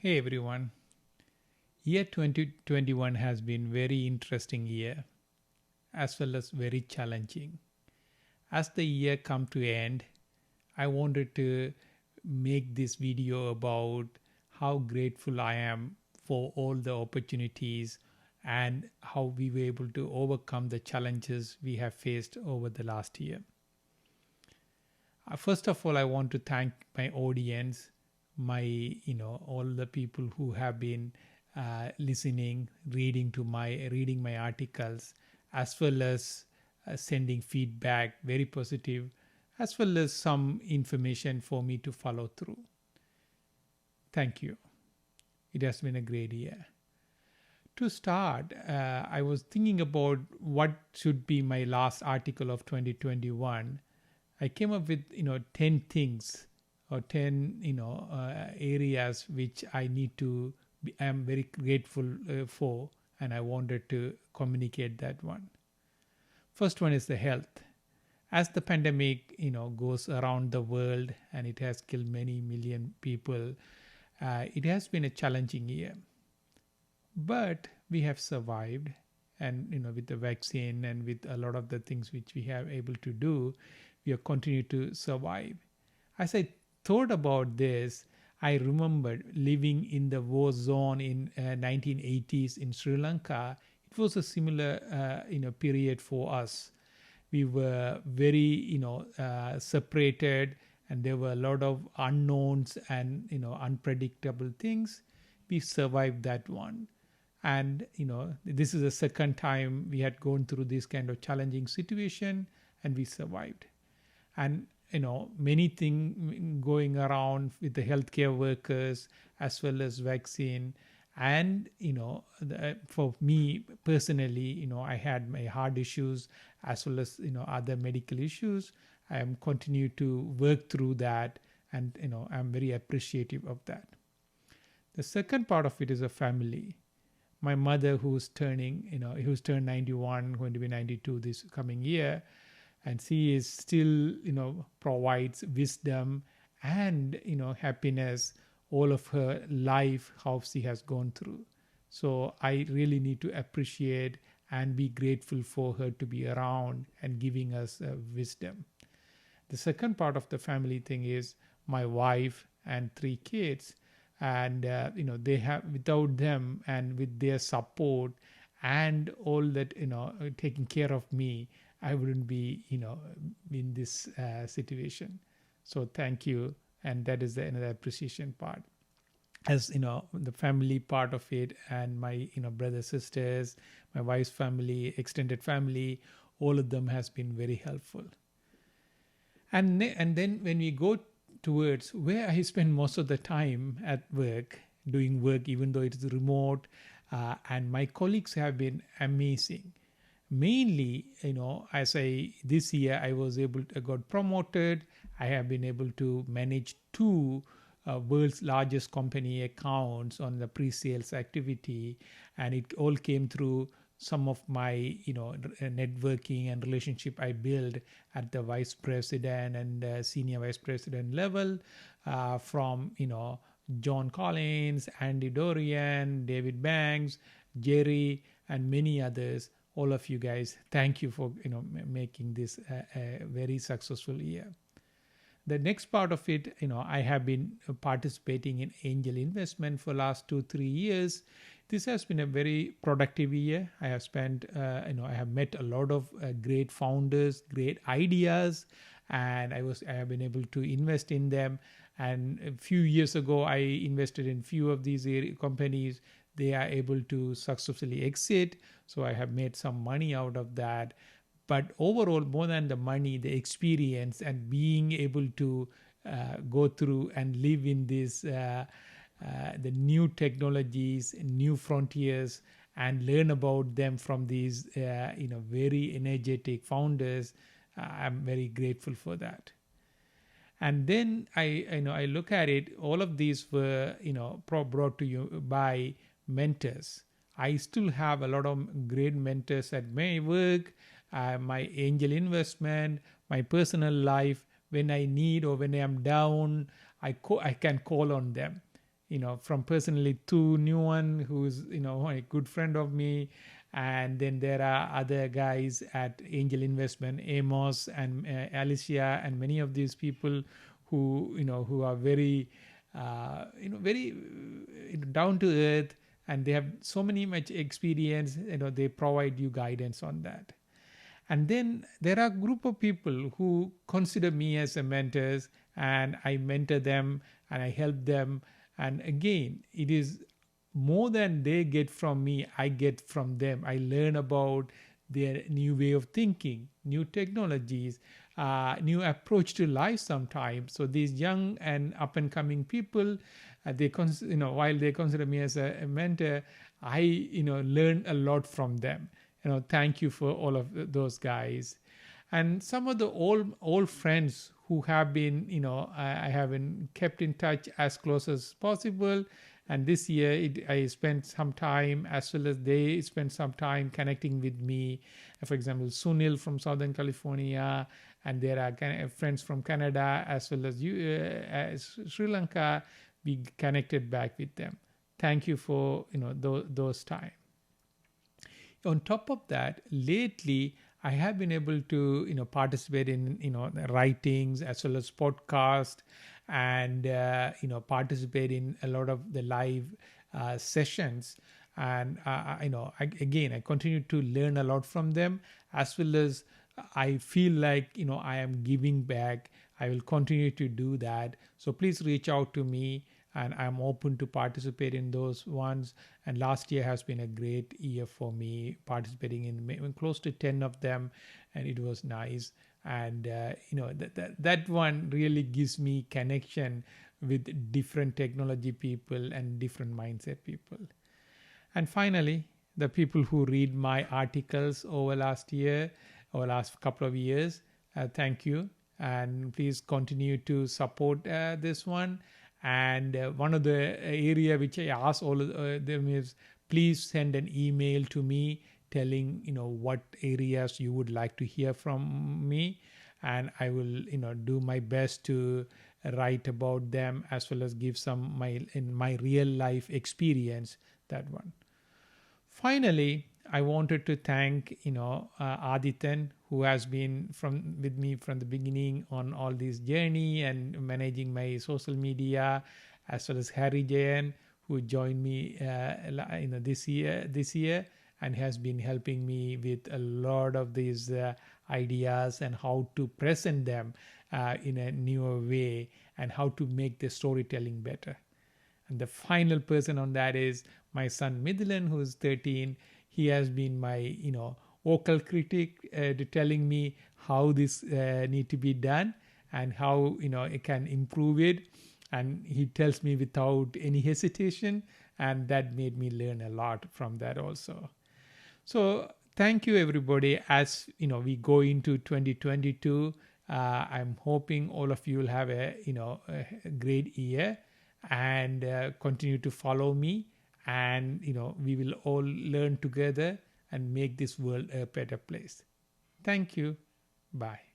Hey everyone. Year 2021 has been very interesting year as well as very challenging. As the year come to end, I wanted to make this video about how grateful I am for all the opportunities and how we were able to overcome the challenges we have faced over the last year. First of all, I want to thank my audience, my all the people who have been listening, reading my articles, as well as sending feedback, very positive, as well as some information for me to follow through. Thank you. It has been a great year. To start, I was thinking about what should be my last article of 2021. I came up with 10 things or 10 areas which I am very grateful for, and I wanted to communicate that one. First one is the health. As the pandemic goes around the world and it has killed many million people, it has been a challenging year, but we have survived. And with the vaccine and with a lot of the things which we have able to do, we have continued to survive. As I thought about this, I remembered living in the war zone in 1980s in Sri Lanka. It was a similar period for us. We were very separated, and there were a lot of unknowns and unpredictable things. We survived that one. And this is the second time we had gone through this kind of challenging situation, and we survived. And many things going around with the healthcare workers as well as vaccine. And for me personally, I had my heart issues as well as other medical issues. I am continue to work through that, and I'm very appreciative of that. The second part of it is a family. My mother, who's turned 91, going to be 92 this coming year, and she is still provides wisdom and happiness all of her life, how she has gone through. So I really need to appreciate and be grateful for her to be around and giving us wisdom. The second part of the family thing is my wife and three kids. And they have, without them and with their support and all that, taking care of me, I wouldn't be in this situation. So thank you. And that is another appreciation part. As the family part of it, and my brothers, sisters, my wife's family, extended family, all of them has been very helpful. And then when we go towards where I spend most of the time at work, doing work, even though it is remote, and my colleagues have been amazing. Mainly, this year I was I got promoted. I have been able to manage two world's largest company accounts on the pre-sales activity, and it all came through some of my networking and relationship I built at the vice president and senior vice president level, from John Collins, Andy Dorian, David Banks, Jerry, and many others. All of you guys, thank you for making this a very successful year. The next part of it, I have been participating in angel investment for last 2-3 years. This has been a very productive year. I have spent, I have met a lot of great founders, great ideas, and I have been able to invest in them. And a few years ago, I invested in few of these companies. They are able to successfully exit, so I have made some money out of that. But overall, more than the money, the experience and being able to go through and live in this the new technologies, new frontiers, and learn about them from these very energetic founders, I'm very grateful for that. And then I look at it. All of these were brought to you by mentors. I still have a lot of great mentors at my work, my angel investment, my personal life. When I need or when I am down, I can call on them. from personally to Nguyen, who's a good friend of me, and then there are other guys at Angel Investment, Amos and Alicia, and many of these people who are very very down to earth, and they have so many much experience. They provide you guidance on that. And then there are a group of people who consider me as a mentors, and I mentor them and I help them. And again, it is more than they get from me, I get from them. I learn about their new way of thinking, new technologies, new approach to life sometimes. So these young and up and coming people, while they consider me as a mentor, I learn a lot from them. Thank you for all of those guys. And some of the old friends who have been, I have been kept in touch as close as possible. And this year I spent some time, as well as they spent some time connecting with me. For example, Sunil from Southern California, and there are friends from Canada as well as Sri Lanka. We connected back with them. Thank you for those time. On top of that, lately I have been able to participate in writings as well as podcast, and participate in a lot of the live sessions. And I continue to learn a lot from them, as well as I feel like I am giving back. I will continue to do that. So please reach out to me, and I'm open to participate in those ones. And last year has been a great year for me, participating in close to 10 of them, and it was nice. And that one really gives me connection with different technology people and different mindset people. And finally, the people who read my articles over last year or last couple of years, thank you, and please continue to support this one. And one of the area which I ask all of them is, please send an email to me telling what areas you would like to hear from me, and I will do my best to write about them, as well as give some my real life experience, that one. Finally, I wanted to thank Adityan, who has been with me from the beginning on all this journey and managing my social media, as well as Harry Jayan, who joined me this year and has been helping me with a lot of these ideas and how to present them in a newer way, and how to make the storytelling better. And the final person on that is my son Midlan, who's 13. He has been my vocal critic, telling me how this need to be done and how it can improve it. And he tells me without any hesitation, and that made me learn a lot from that also. So thank you, everybody. As we go into 2022, I'm hoping all of you will have a great year, and continue to follow me, and we will all learn together and make this world a better place. Thank you. Bye.